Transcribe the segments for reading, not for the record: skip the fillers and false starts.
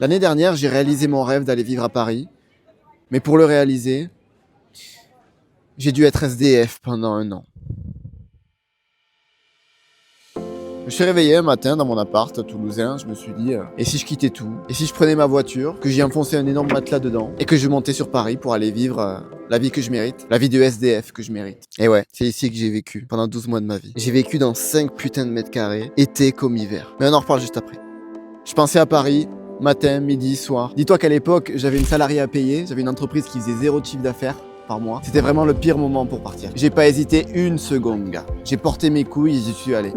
L'année dernière, j'ai réalisé mon rêve d'aller vivre à Paris. Mais pour le réaliser, j'ai dû être SDF pendant 1 an. Je me suis réveillé un matin dans mon appart toulousain, je me suis dit, et si je quittais tout? Et si je prenais ma voiture, que j'y enfonçais un énorme matelas dedans, et que je montais sur Paris pour aller vivre la vie que je mérite, la vie de SDF que je mérite. Et ouais, c'est ici que j'ai vécu pendant 12 mois de ma vie. J'ai vécu dans 5 putains de mètres carrés, été comme hiver. Mais on en reparle juste après. Je pensais à Paris, matin, midi, soir. Dis-toi qu'à l'époque, j'avais une salariée à payer, j'avais une entreprise qui faisait 0 chiffre d'affaires par mois. C'était vraiment le pire moment pour partir. J'ai pas hésité une seconde, gars. J'ai porté mes couilles et j'y suis allé.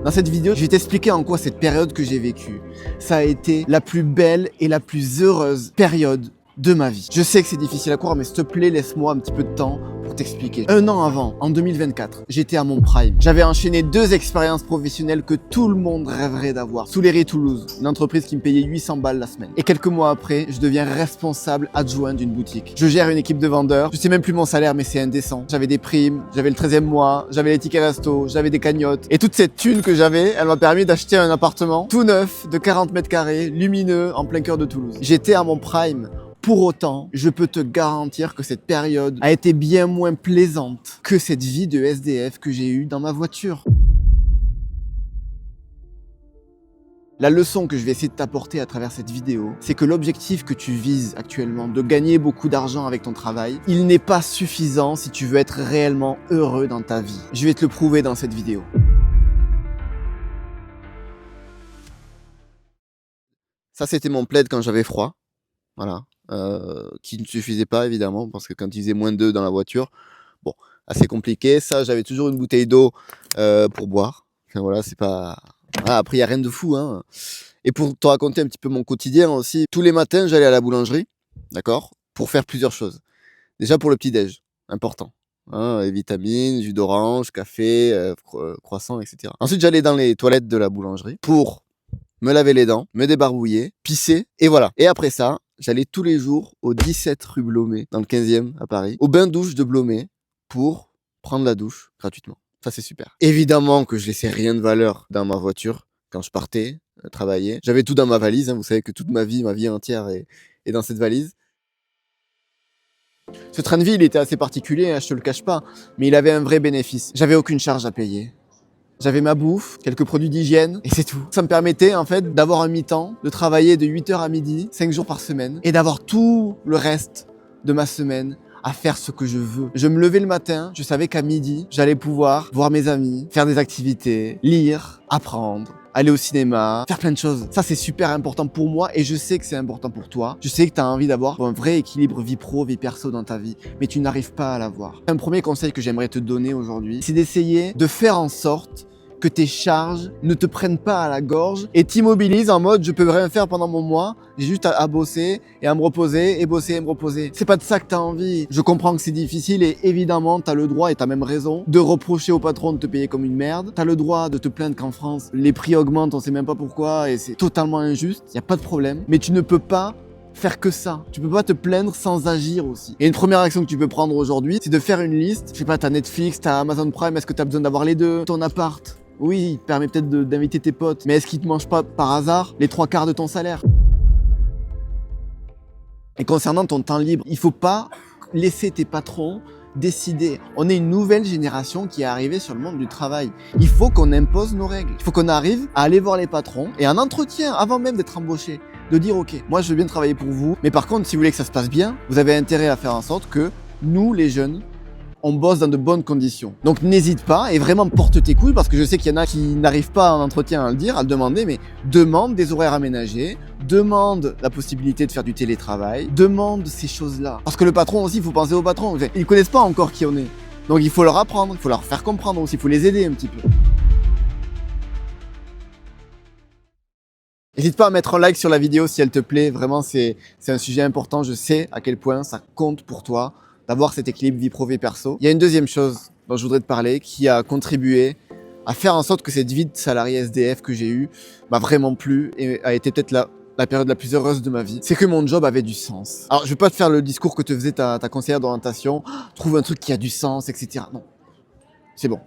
Dans cette vidéo, je vais t'expliquer en quoi cette période que j'ai vécue, ça a été la plus belle et la plus heureuse période de ma vie. Je sais que c'est difficile à croire, mais s'il te plaît, laisse-moi un petit peu de temps pour t'expliquer. 1 an avant, en 2024, j'étais à mon prime. J'avais enchaîné 2 expériences professionnelles que tout le monde rêverait d'avoir. Soulerie Toulouse, une entreprise qui me payait 800 balles la semaine. Et quelques mois après, je deviens responsable adjoint d'une boutique. Je gère une équipe de vendeurs. Je sais même plus mon salaire, mais c'est indécent. J'avais des primes, j'avais le 13e mois, j'avais les tickets resto, j'avais des cagnottes. Et toute cette thune que j'avais, elle m'a permis d'acheter un appartement tout neuf de 40 mètres carrés, lumineux, en plein cœur de Toulouse. J'étais à mon prime. Pour autant, je peux te garantir que cette période a été bien moins plaisante que cette vie de SDF que j'ai eue dans ma voiture. La leçon que je vais essayer de t'apporter à travers cette vidéo, c'est que l'objectif que tu vises actuellement, de gagner beaucoup d'argent avec ton travail, il n'est pas suffisant si tu veux être réellement heureux dans ta vie. Je vais te le prouver dans cette vidéo. Ça, c'était mon plaid quand j'avais froid. Voilà. Qui ne suffisait pas évidemment parce que quand il faisait -2 dans la voiture, bon, assez compliqué. Ça, j'avais toujours une bouteille d'eau pour boire. Enfin voilà, c'est pas... Ah, après, il n'y a rien de fou, hein. Et pour te raconter un petit peu mon quotidien aussi, tous les matins, j'allais à la boulangerie, d'accord, pour faire plusieurs choses. Déjà pour le petit-déj, important. Hein, les vitamines, jus d'orange, café, croissant, etc. Ensuite, j'allais dans les toilettes de la boulangerie pour me laver les dents, me débarbouiller, pisser, et voilà. Et après ça, j'allais tous les jours au 17 rue Blomet, dans le 15e à Paris, au bain-douche de Blomet, pour prendre la douche gratuitement. Ça, c'est super. Évidemment que je laissais rien de valeur dans ma voiture quand je partais travailler. J'avais tout dans ma valise, hein. Vous savez que toute ma vie entière est dans cette valise. Ce train de vie, il était assez particulier, hein, je te le cache pas, mais il avait un vrai bénéfice. J'avais aucune charge à payer. J'avais ma bouffe, quelques produits d'hygiène, et c'est tout. Ça me permettait, en fait, d'avoir un mi-temps, de travailler de 8h à midi, 5 jours par semaine, et d'avoir tout le reste de ma semaine à faire ce que je veux. Je me levais le matin, je savais qu'à midi, j'allais pouvoir voir mes amis, faire des activités, lire, apprendre, aller au cinéma, faire plein de choses. Ça, c'est super important pour moi, et je sais que c'est important pour toi. Je sais que tu as envie d'avoir un vrai équilibre vie pro, vie perso dans ta vie, mais tu n'arrives pas à l'avoir. Un premier conseil que j'aimerais te donner aujourd'hui, c'est d'essayer de faire en sorte que tes charges ne te prennent pas à la gorge et t'immobilisent en mode je peux rien faire pendant mon mois, j'ai juste à bosser et à me reposer et bosser et me reposer. C'est pas de ça que t'as envie. Je comprends que c'est difficile et évidemment t'as le droit et t'as même raison de reprocher au patron de te payer comme une merde. T'as le droit de te plaindre qu'en France les prix augmentent, on sait même pas pourquoi et c'est totalement injuste, y a pas de problème. Mais tu ne peux pas faire que ça. Tu peux pas te plaindre sans agir aussi. Et une première action que tu peux prendre aujourd'hui, c'est de faire une liste. Je sais pas, t'as Netflix, t'as Amazon Prime, est-ce que t'as besoin d'avoir les deux? Ton appart, oui, il te permet peut-être d'inviter tes potes, mais est-ce qu'ils te mangent pas par hasard les 3/4 de ton salaire? Et concernant ton temps libre, il faut pas laisser tes patrons décider. On est une nouvelle génération qui est arrivée sur le monde du travail. Il faut qu'on impose nos règles. Il faut qu'on arrive à aller voir les patrons et en entretien, avant même d'être embauché, de dire ok, moi je veux bien travailler pour vous, mais par contre si vous voulez que ça se passe bien, vous avez intérêt à faire en sorte que nous les jeunes, on bosse dans de bonnes conditions. Donc n'hésite pas et vraiment porte tes couilles parce que je sais qu'il y en a qui n'arrivent pas en entretien à le dire, à le demander, mais demande des horaires aménagés, demande la possibilité de faire du télétravail, demande ces choses-là. Parce que le patron aussi, il faut penser au patron. Ils connaissent pas encore qui on est. Donc il faut leur apprendre, il faut leur faire comprendre aussi, il faut les aider un petit peu. N'hésite pas à mettre un like sur la vidéo si elle te plaît, vraiment c'est un sujet important, je sais à quel point ça compte pour toi d'avoir cet équilibre vie pro vie perso. Il y a une deuxième chose dont je voudrais te parler qui a contribué à faire en sorte que cette vie de salarié SDF que j'ai eue m'a vraiment plu et a été peut-être la période la plus heureuse de ma vie. C'est que mon job avait du sens. Alors je vais pas te faire le discours que te faisait ta conseillère d'orientation, trouve un truc qui a du sens, etc. Non, c'est bon.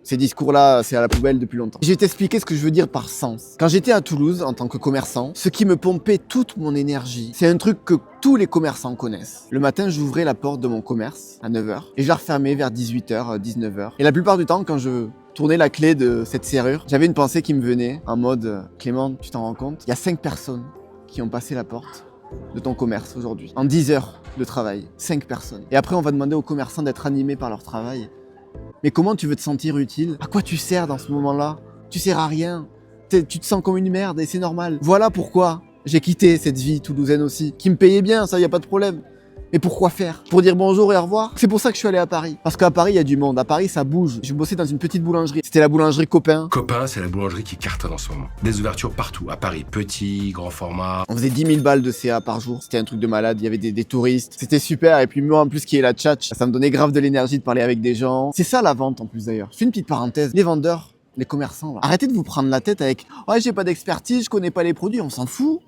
Ces discours-là, c'est à la poubelle depuis longtemps. Je vais t'expliquer ce que je veux dire par sens. Quand j'étais à Toulouse, en tant que commerçant, ce qui me pompait toute mon énergie, c'est un truc que tous les commerçants connaissent. Le matin, j'ouvrais la porte de mon commerce à 9 h et je la refermais vers 18 h, 19 h. Et la plupart du temps, quand je tournais la clé de cette serrure, j'avais une pensée qui me venait en mode Clément, tu t'en rends compte? Il y a 5 personnes qui ont passé la porte de ton commerce aujourd'hui. En 10 heures de travail, 5 personnes. Et après, on va demander aux commerçants d'être animés par leur travail. Mais comment tu veux te sentir utile? À quoi tu sers dans ce moment-là? Tu sers à rien. Tu te sens comme une merde et c'est normal. Voilà pourquoi j'ai quitté cette vie toulousaine aussi, qui me payait bien, ça y a pas de problème. Mais pourquoi faire? Pour dire bonjour et au revoir? C'est pour ça que je suis allé à Paris. Parce qu'à Paris, il y a du monde. À Paris, ça bouge. Je bossais dans une petite boulangerie. C'était la boulangerie Copain. Copain, c'est la boulangerie qui cartonne en ce moment. Des ouvertures partout, à Paris. Petit, grand format. On faisait 10 000 balles de CA par jour. C'était un truc de malade. Il y avait des touristes. C'était super. Et puis moi, en plus, qui est la tchatch, ça me donnait grave de l'énergie de parler avec des gens. C'est ça la vente en plus d'ailleurs. Je fais une petite parenthèse. Les vendeurs, les commerçants, là. Arrêtez de vous prendre la tête avec « Ouais, j'ai pas d'expertise, je connais pas les produits. » On s'en fout.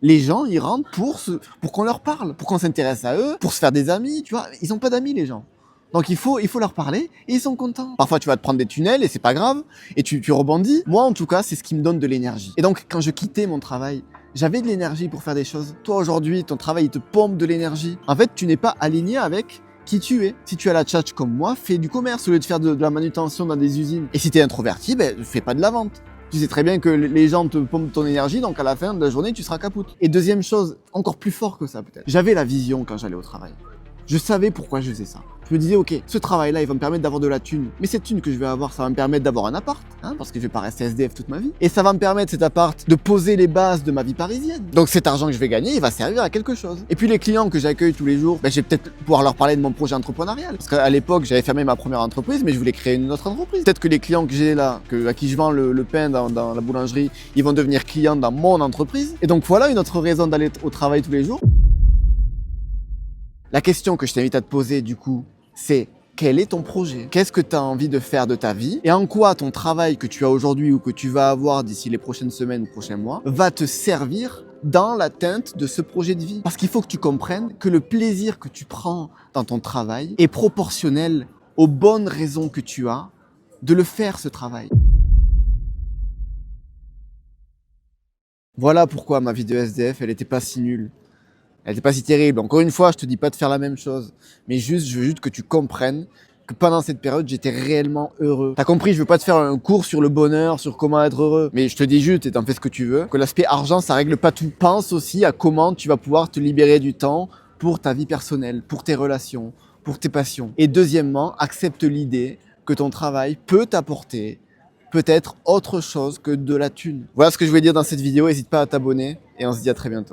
Les gens, ils rentrent pour qu'on leur parle, pour qu'on s'intéresse à eux, pour se faire des amis, tu vois. Ils ont pas d'amis, les gens. Donc il faut leur parler et ils sont contents. Parfois, tu vas te prendre des tunnels et c'est pas grave. Et tu rebondis. Moi, en tout cas, c'est ce qui me donne de l'énergie. Et donc, quand je quittais mon travail, j'avais de l'énergie pour faire des choses. Toi, aujourd'hui, ton travail, il te pompe de l'énergie. En fait, tu n'es pas aligné avec qui tu es. Si tu as la tchatch comme moi, fais du commerce au lieu de faire de la manutention dans des usines. Et si tu es introverti, fais pas de la vente. Tu sais très bien que les gens te pompent ton énergie, donc à la fin de la journée, tu seras capoute. Et deuxième chose, encore plus fort que ça peut-être. J'avais la vision quand j'allais au travail. Je savais pourquoi je faisais ça. Je me disais, ok, ce travail-là, il va me permettre d'avoir de la thune. Mais cette thune que je vais avoir, ça va me permettre d'avoir un appart, parce que je vais pas rester SDF toute ma vie. Et ça va me permettre, cet appart, de poser les bases de ma vie parisienne. Donc cet argent que je vais gagner, il va servir à quelque chose. Et puis les clients que j'accueille tous les jours, je vais peut-être pouvoir leur parler de mon projet entrepreneurial. Parce qu'à l'époque, j'avais fermé ma première entreprise, mais je voulais créer une autre entreprise. Peut-être que les clients que j'ai là, à qui je vends le pain dans la boulangerie, ils vont devenir clients dans mon entreprise. Et donc voilà une autre raison d'aller au travail tous les jours. La question que je t'invite à te poser du coup, c'est quel est ton projet? Qu'est-ce que tu as envie de faire de ta vie? Et en quoi ton travail que tu as aujourd'hui ou que tu vas avoir d'ici les prochaines semaines ou prochains mois va te servir dans l'atteinte de ce projet de vie? Parce qu'il faut que tu comprennes que le plaisir que tu prends dans ton travail est proportionnel aux bonnes raisons que tu as de le faire, ce travail. Voilà pourquoi ma vie de SDF, elle était pas si nulle. Elle était pas si terrible. Encore une fois, je te dis pas de faire la même chose. Mais je veux juste que tu comprennes que pendant cette période, j'étais réellement heureux. T'as compris, je veux pas te faire un cours sur le bonheur, sur comment être heureux. Mais je te dis juste, et t'en fais ce que tu veux, que l'aspect argent, ça règle pas tout. Pense aussi à comment tu vas pouvoir te libérer du temps pour ta vie personnelle, pour tes relations, pour tes passions. Et deuxièmement, accepte l'idée que ton travail peut t'apporter peut-être autre chose que de la thune. Voilà ce que je voulais dire dans cette vidéo. N'hésite pas à t'abonner et on se dit à très bientôt.